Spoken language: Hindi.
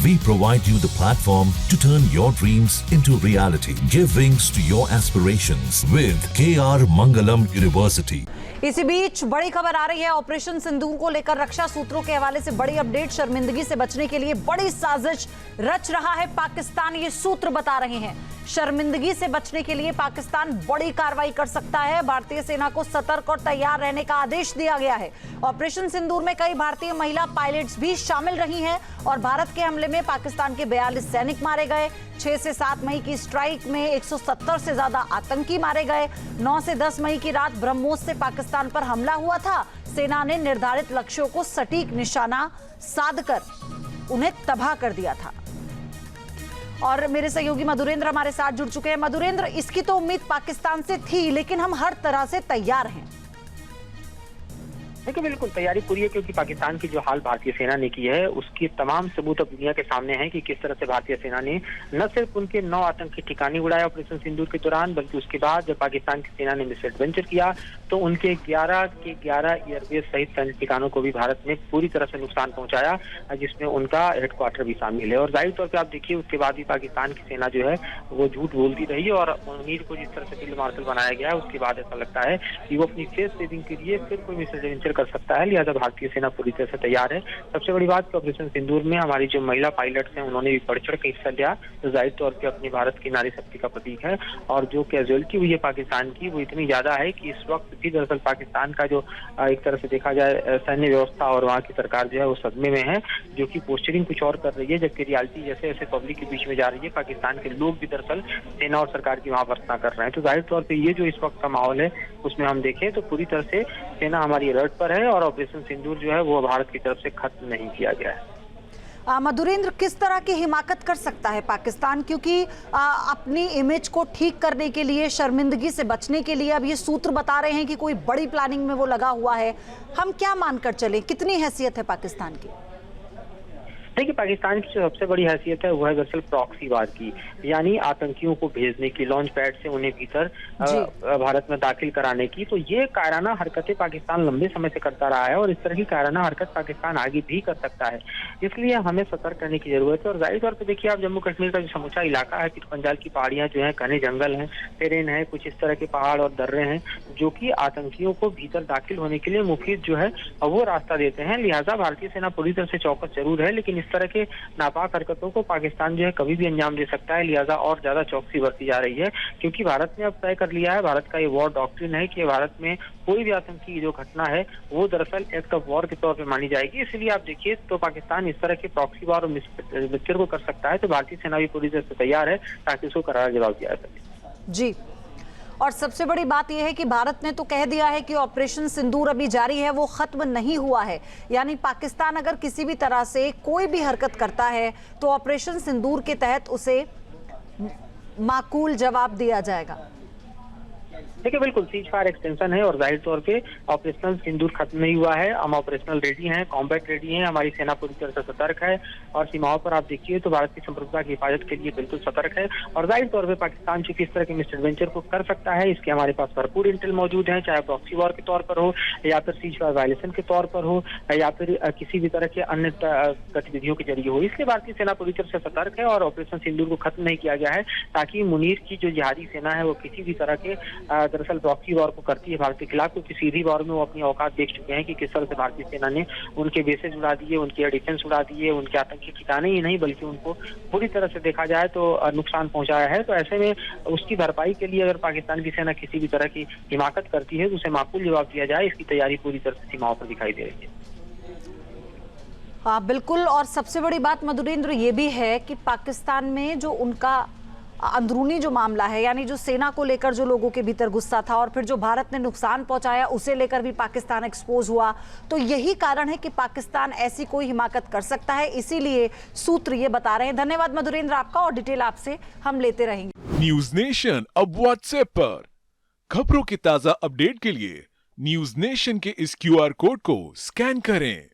We provide you the platform to turn your dreams into reality. Give wings to your aspirations with KR Mangalam University. इसी बीच बड़ी खबर आ रही है ऑपरेशन सिंदूर को लेकर। रक्षा सूत्रों के हवाले से बड़ी अपडेट। शर्मिंदगी से बचने के लिए बड़ी साजिश रच रहा है पाकिस्तान, ये सूत्र बता रहे हैं। शर्मिंदगी से बचने के लिए पाकिस्तान बड़ी कार्रवाई कर सकता है। भारतीय सेना को सतर्क और तैयार रहने का आदेश दिया गया है। ऑपरेशन सिंदूर में कई भारतीय महिला पायलट्स भी शामिल रही हैं और भारत के हमले में पाकिस्तान के 42 सैनिक मारे गए। 6 से 7 मई की स्ट्राइक में 170 से ज्यादा आतंकी मारे गए। 9 से 10 मई की रात ब्रह्मोस से पाकिस्तान पर हमला हुआ था। सेना ने निर्धारित लक्ष्यों को सटीक निशाना साधकर उन्हें तबाह कर दिया था। और मेरे सहयोगी मधुरेंद्र हमारे साथ जुड़ चुके हैं। मधुरेंद्र, इसकी तो उम्मीद पाकिस्तान से थी, लेकिन हम हर तरह से तैयार हैं। देखिए, बिल्कुल तैयारी पूरी है, क्योंकि पाकिस्तान की जो हाल भारतीय सेना ने की है उसकी तमाम सबूत अब दुनिया के सामने हैं कि किस तरह से भारतीय सेना ने न सिर्फ उनके 9 आतंकी ठिकाने उड़ाए ऑपरेशन सिंदूर के दौरान, बल्कि उसके बाद जब पाकिस्तान की सेना ने मिसएडवेंचर किया तो उनके 11 के 11 एयरबेस सहित सैनिक ठिकानों को भी भारत ने पूरी तरह से नुकसान पहुंचाया, जिसमें उनका हेडक्वार्टर भी शामिल है। और जाहिर तौर पर आप देखिए, उसके बाद भी पाकिस्तान की सेना जो है वो झूठ बोलती रही और मुनीर को जिस तरह से फील्ड मार्शल बनाया गया है उसके बाद ऐसा लगता है कि वो अपनी फेस सेविंग के लिए फिर कोई मिसएडवेंचर कर सकता है। लिहाजा भारतीय सेना पूरी तरह से तैयार है। सबसे बड़ी बात कि ऑपरेशन सिंदूर में हमारी जो महिला पायलट्स हैं उन्होंने भी बढ़ चढ़ के हिस्सा लिया, तो जाहिर तौर पे अपनी भारत की नारी शक्ति का प्रतीक है। और जो कैजुअलिटी हुई है पाकिस्तान की वो इतनी ज्यादा है कि इस वक्त भी दरअसल पाकिस्तान का जो एक तरह से देखा जाए सैन्य व्यवस्था और वहाँ की सरकार जो है वो सदमे में है, जो कि पोस्टरिंग कुछ और कर रही है, जबकि रियलिटी जैसे जैसे पब्लिक के बीच में जा रही है पाकिस्तान के लोग भी दरअसल सेना और सरकार की वहाँ भर्त्सना कर रहे हैं। तो जाहिर तौर पर ये जो इस वक्त का माहौल है उसमें हम देखें तो पूरी तरह से सेना हमारी अलर्ट पर है और ऑपरेशन सिंदूर जो है वो भारत की तरफ से खत्म नहीं किया गया है। मधुरेंद्र, किस तरह की हिमाकत कर सकता है पाकिस्तान, क्योंकि अपनी इमेज को ठीक करने के लिए, शर्मिंदगी से बचने के लिए अब ये सूत्र बता रहे हैं कि कोई बड़ी प्लानिंग में वो लगा हुआ है। हम क्या मानकर चलें, कितनी हैसियत है पाकिस्तान की? देखिए, पाकिस्तान की जो सबसे बड़ी हैसियत है वो है दरअसल प्रॉक्सीवाद की, यानी आतंकियों को भेजने की, लॉन्च पैड से उन्हें भीतर भारत में दाखिल कराने की। तो ये कायराना हरकतें पाकिस्तान लंबे समय से करता रहा है और इस तरह की कायराना हरकत पाकिस्तान आगे भी कर सकता है, इसलिए हमें सतर्क रहने की जरूरत है। और जाहिर तौर पर देखिए, आप जम्मू कश्मीर का जो समूचा इलाका है, पंजाब की पहाड़ियां जो है, घने जंगल हैं, टेरेन है, कुछ इस तरह के पहाड़ और दर्रे हैं जो कि आतंकियों को भीतर दाखिल होने के लिए मुफीद जो है वो रास्ता देते हैं। लिहाजा भारतीय सेना पूरी तरह से चौकस जरूर है, लेकिन इस तरह के नापाक हरकतों को पाकिस्तान जो है कभी भी अंजाम दे सकता है। लिहाजा और ज्यादा चौकसी बरती जा रही है, क्योंकि भारत ने अब तय कर लिया है, भारत का ये वॉर डॉक्ट्रिन है कि भारत में कोई भी आतंकी जो घटना है वो दरअसल एक्ट ऑफ वॉर के तौर पे मानी जाएगी। इसलिए आप देखिए तो पाकिस्तान इस तरह के प्रॉक्सी वॉर और मिसएडवेंचर को कर सकता है, तो भारतीय सेना भी पूरी तरह से तैयार है ताकि उसको करारा जवाब दिया जा सके। जी, और सबसे बड़ी बात यह है कि भारत ने तो कह दिया है कि ऑपरेशन सिंदूर अभी जारी है, वो खत्म नहीं हुआ है। यानी पाकिस्तान अगर किसी भी तरह से कोई भी हरकत करता है तो ऑपरेशन सिंदूर के तहत उसे माकूल जवाब दिया जाएगा। देखिए, बिल्कुल सीज फायर एक्सटेंशन है और जाहिर तौर पे ऑपरेशनल सिंदूर खत्म नहीं हुआ है। हम ऑपरेशनल रेडी हैं, कॉम्बैट रेडी हैं, हमारी सेना पूरी तरह से सतर्क है और सीमाओं पर आप देखिए तो भारत की संप्रभुता की हिफाजत के लिए बिल्कुल सतर्क है। और जाहिर तौर पे पाकिस्तान जो किस तरह के मिसएडवेंचर को कर सकता है इसके हमारे पास भरपूर इंटेल मौजूद है, चाहे प्रॉक्सी वॉर के तौर पर हो या फिर सीज फायर वायलेशन के तौर पर हो या फिर किसी भी तरह के अन्य गतिविधियों के जरिए हो। इसलिए भारतीय सेना पूरी तरह से सतर्क है और ऑपरेशन सिंदूर को खत्म नहीं किया गया है, ताकि मुनीर की जो जिहादी सेना है वो किसी भी तरह के दरअसल प्रॉक्सी वॉर को करती है भारत के खिलाफ, क्योंकि सीधी वॉर में वो अपनी औकात देख चुके हैं कि किस तरह से भारतीय सेना ने उनके बेसेस उड़ा दिए, उनके एयर डिफेंस उड़ा दिए, उनके आतंकी ठिकाने ही नहीं बल्कि उनको पूरी तरह से देखा जाए तो नुकसान पहुंचाया है। तो ऐसे में उसकी भरपाई के लिए अगर पाकिस्तान की सेना किसी भी तरह की हिमाकत करती है तो उसे माकूल जवाब दिया जाए, इसकी तैयारी पूरी तरह से सीमाओं पर दिखाई दे रही है। हाँ बिल्कुल, और सबसे बड़ी बात मधुरेंद्र ये भी है कि पाकिस्तान में जो उनका अंदरूनी जो मामला है, यानी जो सेना को लेकर जो लोगों के भीतर गुस्सा था और फिर जो भारत ने नुकसान पहुंचाया उसे लेकर भी पाकिस्तान एक्सपोज हुआ, तो यही कारण है कि पाकिस्तान ऐसी कोई हिमाकत कर सकता है, इसीलिए सूत्र ये बता रहे हैं। धन्यवाद मधुरेंद्र आपका, और डिटेल आपसे हम लेते रहेंगे। न्यूज नेशन अब व्हाट्सएप पर खबरों की ताजा अपडेट के लिए न्यूज नेशन के इस QR कोड को स्कैन करें।